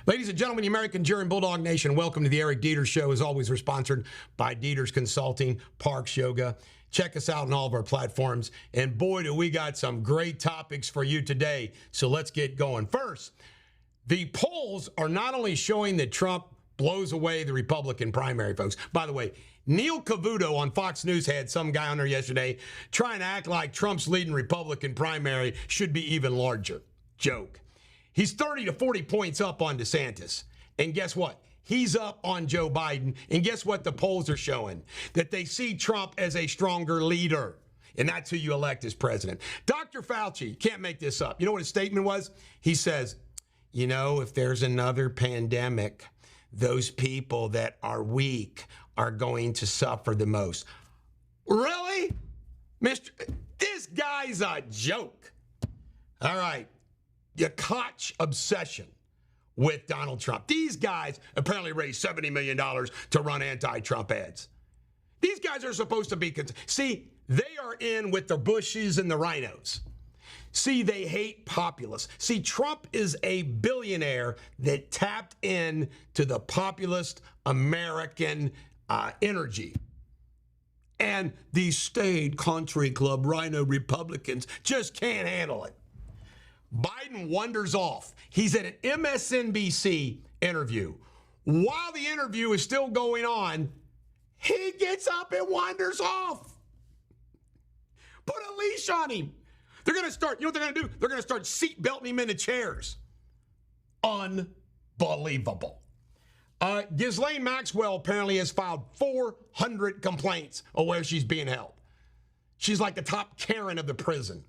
Ladies and gentlemen, the American Jury and Bulldog Nation, welcome to the Eric Deters Show. As always, we're sponsored by Deters Consulting, Parks Yoga. Check us out on all of our platforms. And boy, do we got some great topics for you today. So let's get going. First, the polls are not only showing that Trump blows away the Republican primary, folks. By the way, Neil Cavuto on Fox News had some guy on there yesterday trying to act like Trump's leading Republican primary should be even larger. Joke. He's 30 to 40 points up on DeSantis. And guess what? He's up on Joe Biden. And guess what the polls are showing? That they see Trump as a stronger leader. And that's who you elect as president. Dr. Fauci, can't make this up. You know what his statement was? He says, you know, if there's another pandemic, those people that are weak are going to suffer the most. Really? This guy's a joke. All right. Your Koch obsession with Donald Trump. These guys apparently raised $70 million to run anti-Trump ads. These guys are supposed to be, see, they are in with the Bushes and the Rhinos. See, they hate populists. See, Trump is a billionaire that tapped in to the populist American energy. And these staid country club Rhino Republicans just can't handle it. Biden wanders off. He's at an MSNBC interview. While the interview is still going on, he gets up and wanders off. Put a leash on him. They're going to start, you know what they're going to do? They're going to start seat belting him into chairs. Unbelievable. Ghislaine Maxwell apparently has filed 400 complaints of where she's being held. She's like the top Karen of the prison.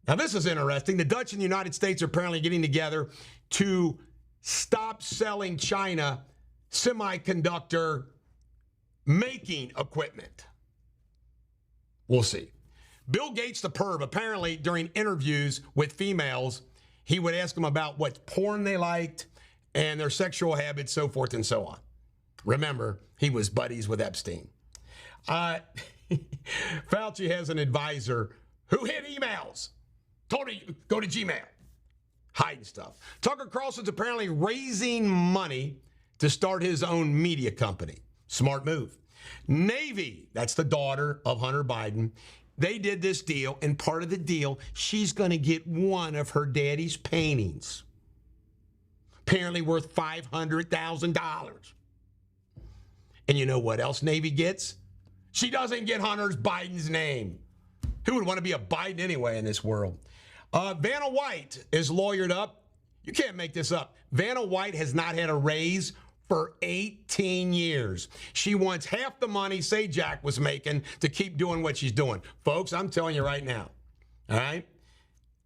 Now, this is interesting. The Dutch and the United States are apparently getting together to stop selling China semiconductor making equipment. We'll see. Bill Gates, the perv, apparently during interviews with females, he would ask them about what porn they liked and their sexual habits, so forth and so on. Remember, he was buddies with Epstein. Fauci has an advisor who hid emails. Told her, go to Gmail. Hiding stuff. Tucker Carlson's apparently raising money to start his own media company. Smart move. Navy, that's the daughter of Hunter Biden. They did this deal, and part of the deal, she's going to get one of her daddy's paintings. Apparently worth $500,000. And you know what else Navy gets? She doesn't get Hunter Biden's name. Who would want to be a Biden anyway in this world? Vanna White is lawyered up. You can't make this up. Vanna White has not had a raise for 18 years. She wants half the money Sajak was making to keep doing what she's doing. Folks, I'm telling you right now, all right?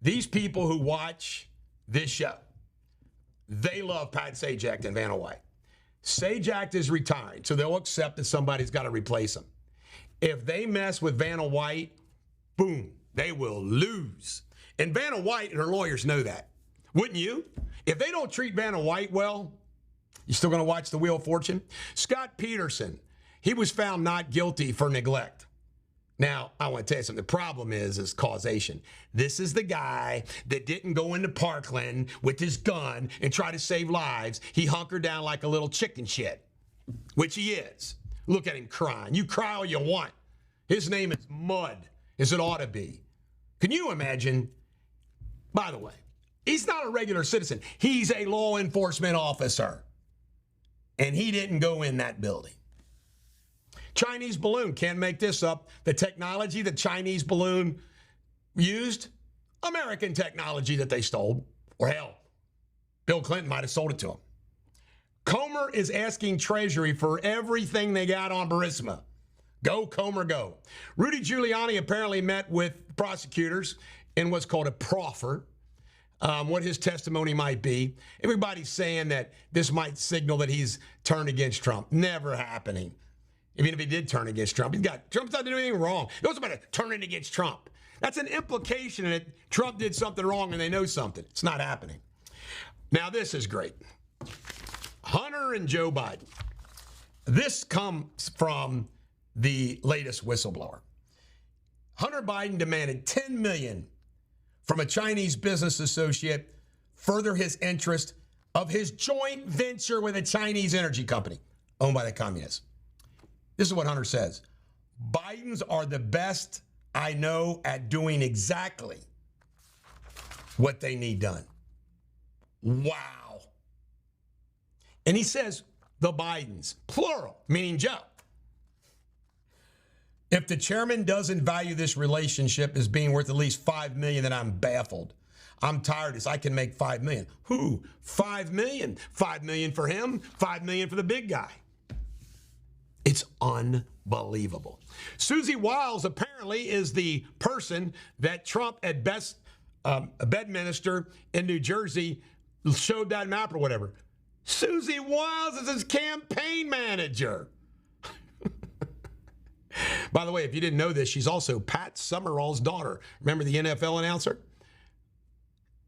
These people who watch this show, they love Pat Sajak and Vanna White. Sajak is retired, so they'll accept that somebody's got to replace him. If they mess with Vanna White, boom, they will lose. And Vanna White and her lawyers know that. Wouldn't you? If they don't treat Vanna White well, you still going to watch The Wheel of Fortune? Scott Peterson, he was found not guilty for neglect. Now, I want to tell you something. The problem is causation. This is the guy that didn't go into Parkland with his gun and try to save lives. He hunkered down like a little chicken shit, which he is. Look at him crying. You cry all you want. His name is Mud, as it ought to be. Can you imagine? By the way, he's not a regular citizen. He's a law enforcement officer. And he didn't go in that building. Chinese balloon, can't make this up. The technology the Chinese balloon used, American technology that they stole. Or hell, Bill Clinton might have sold it to him. Comer is asking Treasury for everything they got on Burisma. Go, Comer, go. Rudy Giuliani apparently met with prosecutors in what's called a proffer, what his testimony might be. Everybody's saying that this might signal that he's turned against Trump. Never happening. Even if he did turn against Trump, Trump's not doing anything wrong. It wasn't about turning against Trump. That's an implication that Trump did something wrong and they know something. It's not happening. Now, this is great. Hunter and Joe Biden. This comes from the latest whistleblower. Hunter Biden demanded $10 million from a Chinese business associate, further his interest of his joint venture with a Chinese energy company owned by the communists. This is what Hunter says. Bidens are the best I know at doing exactly what they need done. Wow. And he says the Bidens, plural, meaning Joe. If the chairman doesn't value this relationship as being worth at least $5 million, then I'm baffled. I'm tired as I can make $5 million. Who? $5 million. $5 million for him, $5 million for the big guy. It's unbelievable. Susie Wiles apparently is the person that Trump at best, a Bedminster in New Jersey, showed that map or whatever. Susie Wiles is his campaign manager. By the way, if you didn't know this, she's also Pat Summerall's daughter. Remember the NFL announcer?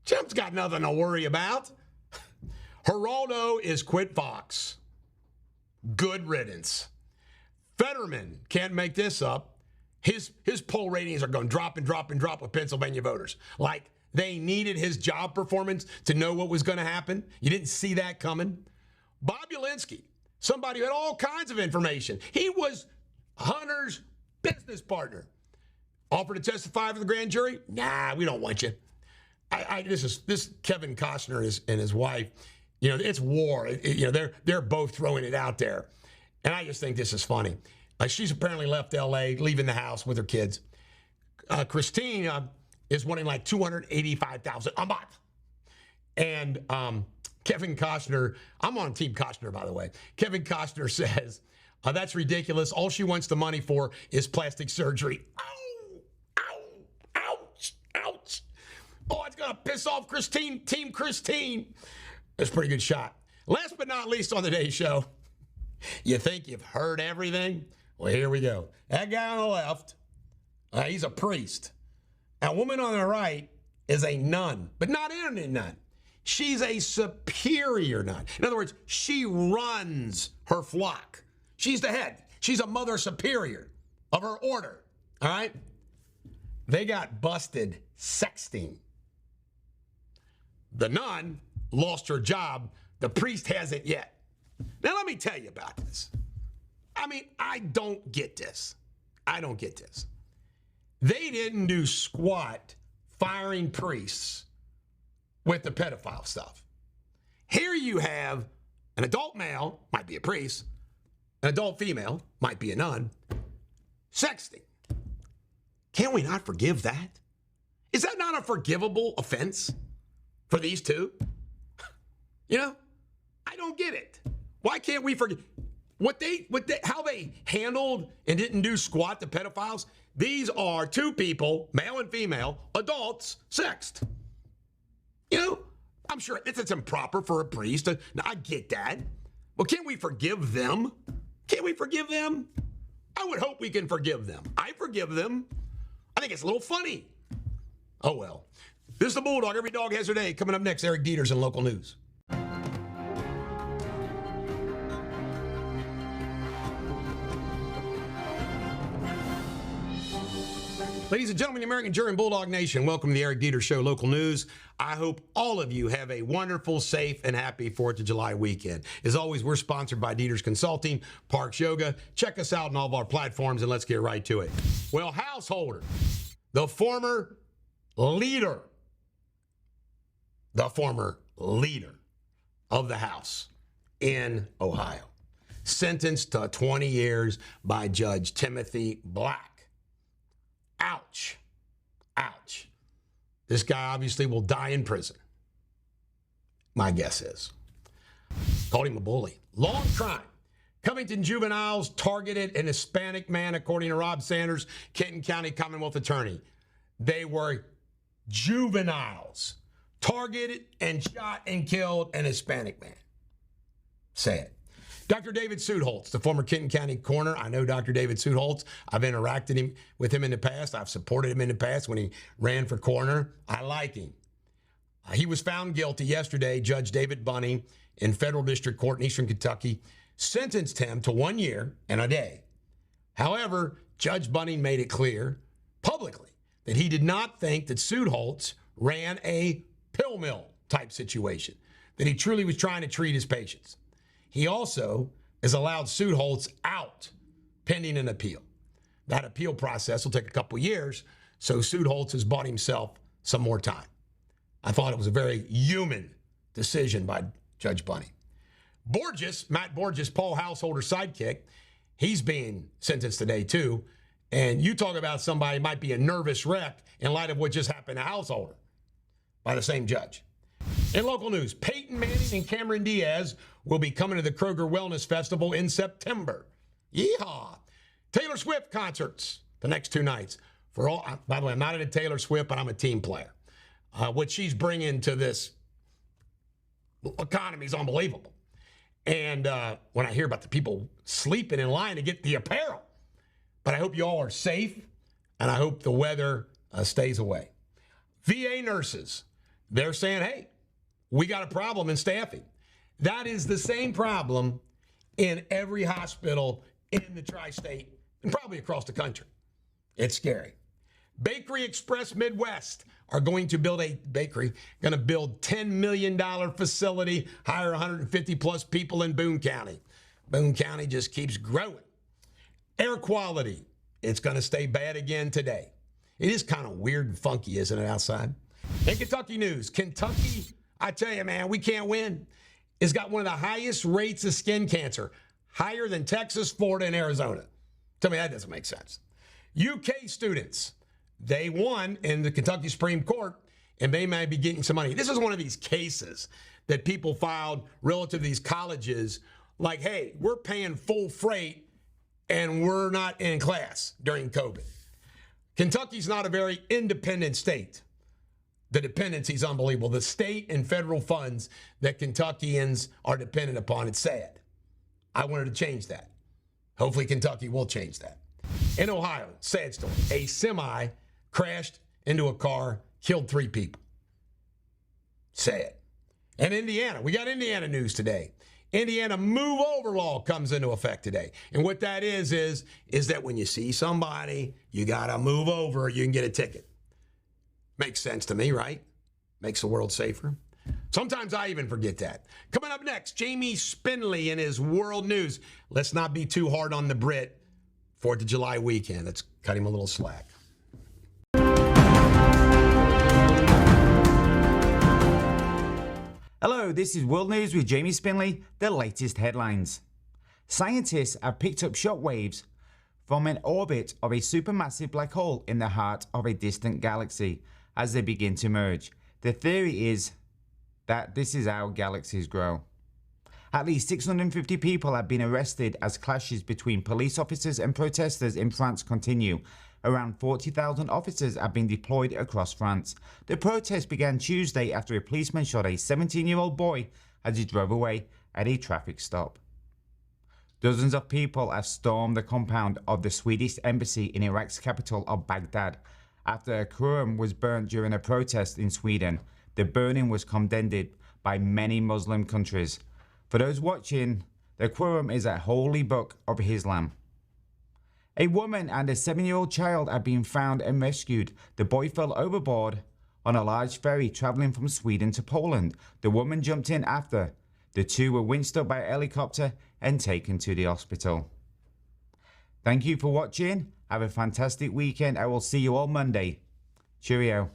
Trump's got nothing to worry about. Geraldo is quit Fox. Good riddance. Fetterman can't make this up. His poll ratings are going to drop and drop and drop with Pennsylvania voters. Like they needed his job performance to know what was going to happen. You didn't see that coming. Bob Ulinsky, somebody who had all kinds of information. He was Hunter's business partner. Offered to testify for the grand jury? Nah, we don't want you. This Kevin Costner and his wife, it's war. They're both throwing it out there. And I just think this is funny. She's apparently left L.A., leaving the house with her kids. Christine is wanting like $285,000 a month. And Kevin Costner, I'm on Team Costner, by the way. Kevin Costner says, that's ridiculous. All she wants the money for is plastic surgery. Ow, ow, ouch, ouch. Oh, it's going to piss off Christine, Team Christine. That's a pretty good shot. Last but not least on the Day Show, you think you've heard everything? Well, here we go. That guy on the left, he's a priest. A woman on the right is a nun, but not any nun. She's a superior nun. In other words, she runs her flock. She's the head. She's a mother superior of her order. All right? They got busted sexting. The nun lost her job. The priest hasn't yet. Now, let me tell you about this. I don't get this. I don't get this. They didn't do squat firing priests with the pedophile stuff. Here you have an adult male, might be a priest, an adult female, might be a nun, sexting. Can we not forgive that? Is that not a forgivable offense for these two? I don't get it. Why can't we forgive how they handled and didn't do squat the pedophiles? These are two people, male and female, adults, sexed. I'm sure it's improper for a priest. I get that. Well, can't we forgive them? Can't we forgive them? I would hope we can forgive them. I forgive them. I think it's a little funny. Oh, well. This is the Bulldog. Every dog has their day. Coming up next, Eric Deters in local news. Ladies and gentlemen, the American Jury and Bulldog Nation, welcome to the Eric Deters Show, local news. I hope all of you have a wonderful, safe, and happy 4th of July weekend. As always, we're sponsored by Deters Consulting, Parks Yoga. Check us out on all of our platforms, and let's get right to it. Well, Householder, the former leader of the House in Ohio, sentenced to 20 years by Judge Timothy Black. Ouch. Ouch. This guy obviously will die in prison. My guess is. Called him a bully. Long crime. Covington juveniles targeted an Hispanic man, according to Rob Sanders, Kenton County Commonwealth Attorney. They were juveniles. Targeted and shot and killed an Hispanic man. Sad. Dr. David Sudholz, the former Kenton County coroner. I know Dr. David Sudholz. I've interacted with him in the past. I've supported him in the past when he ran for coroner. I like him. He was found guilty yesterday. Judge David Bunning in Federal District Court in Eastern Kentucky sentenced him to 1 year and a day. However, Judge Bunning made it clear publicly that he did not think that Sudholz ran a pill mill type situation. that he truly was trying to treat his patients. He also has allowed Sudholz out pending an appeal. That appeal process will take a couple years, so Sudholz has bought himself some more time. I thought it was a very human decision by Judge Bunny. Borges, Matt Borges, Paul Householder's sidekick, he's being sentenced today too. And you talk about somebody might be a nervous wreck in light of what just happened to Householder by the same judge. In local news, Peyton Manning and Cameron Diaz will be coming to the Kroger Wellness Festival in September. Yeehaw! Taylor Swift concerts the next 2 nights. For all, by the way, I'm not into Taylor Swift, but I'm a team player. What she's bringing to this economy is unbelievable. And when I hear about the people sleeping in line to get the apparel, but I hope you all are safe, and I hope the weather stays away. VA nurses, they're saying, hey, we got a problem in staffing. That is the same problem in every hospital in the tri-state and probably across the country. It's scary. Bakery Express Midwest are going to build $10 million facility, hire 150 plus people in Boone County. Boone County just keeps growing. Air quality, it's going to stay bad again today. It is kind of weird and funky, isn't it, outside? In Kentucky news, Kentucky, I tell you, man, we can't win. It's got one of the highest rates of skin cancer, higher than Texas, Florida, and Arizona. Tell me that doesn't make sense. UK students, they won in the Kentucky Supreme Court, and they may be getting some money. This is one of these cases that people filed relative to these colleges, like, hey, we're paying full freight, and we're not in class during COVID. Kentucky's not a very independent state. The dependency is unbelievable. The state and federal funds that Kentuckians are dependent upon, it's sad. I wanted to change that. Hopefully Kentucky will change that. In Ohio, sad story. A semi crashed into a car, killed 3 people. Sad. And Indiana, we got Indiana news today. Indiana move over law comes into effect today. And what that is that when you see somebody, you got to move over or you can get a ticket. Makes sense to me, right? Makes the world safer. Sometimes I even forget that. Coming up next, Jamie Spinley in his world news. Let's not be too hard on the Brit. 4th of July weekend. Let's cut him a little slack. Hello, this is World News with Jamie Spinley, the latest headlines. Scientists have picked up shock waves from an orbit of a supermassive black hole in the heart of a distant galaxy as they begin to merge. The theory is that this is how galaxies grow. At least 650 people have been arrested as clashes between police officers and protesters in France continue. Around 40,000 officers have been deployed across France. The protest began Tuesday after a policeman shot a 17-year-old boy as he drove away at a traffic stop. Dozens of people have stormed the compound of the Swedish embassy in Iraq's capital of Baghdad after a Quran was burnt during a protest in Sweden. The burning was condemned by many Muslim countries. For those watching, the Quran is a holy book of Islam. A woman and a 7-year-old child have been found and rescued. The boy fell overboard on a large ferry traveling from Sweden to Poland. The woman jumped in after. The two were winched up by a helicopter and taken to the hospital. Thank you for watching. Have a fantastic weekend. I will see you all Monday. Cheerio.